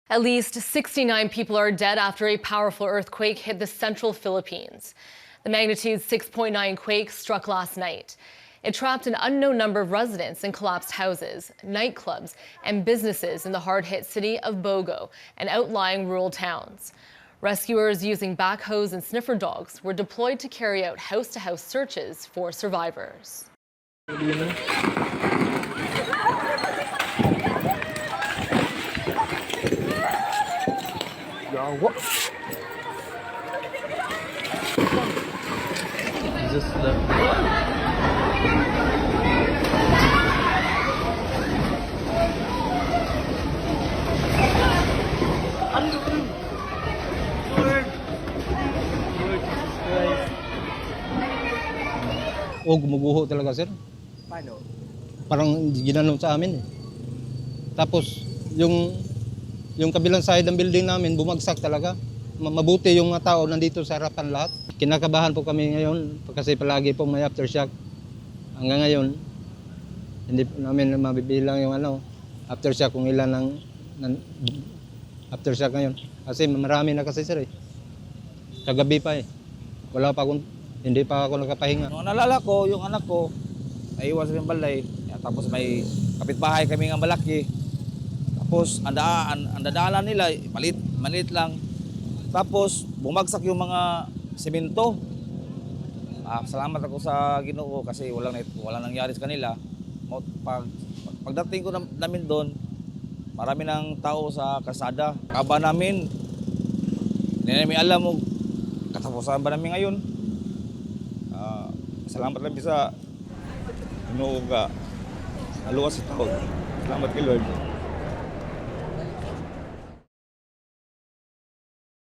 At least 69 people are dead after a powerful earthquake hit the central Philippines. The magnitude 6.9 quake struck last night. It trapped an unknown number of residents in collapsed houses, nightclubs, and businesses in the hard-hit city of Bogo and outlying rural towns. Rescuers using backhoes and sniffer dogs were deployed to carry out house-to-house searches for survivors. What? Is this gumuguho talaga, sir. Paano? Parang ginanon sa amin. Tapos, yung kabilang side ng building namin, bumagsak talaga. Mabuti yung mga tao nandito sa harapan lahat. Kinakabahan po kami ngayon kasi palagi po may aftershock. Hanggang ngayon, hindi po namin mabibilang yung aftershock kung ilan ng aftershock ngayon. Kasi marami na kasi, sir. Kagabi pa eh. Hindi pa ako nakapahinga. Nung nalala ko, yung anak ko, naiwan sa balay. Tapos may kapitbahay kami ng malaki. Tapos ang dadaanan nila, maliit lang. Tapos bumagsak yung mga semento. Salamat ako sa Ginoo kasi walang nangyari sa kanila. Pagdating ko namin doon, marami ng tao sa kalsada. Kaba namin, hindi namin alam mo, katapusan ba namin ngayon? Salamat lang sa Ginoo ka naluwas sa tao. Salamat kay Lord.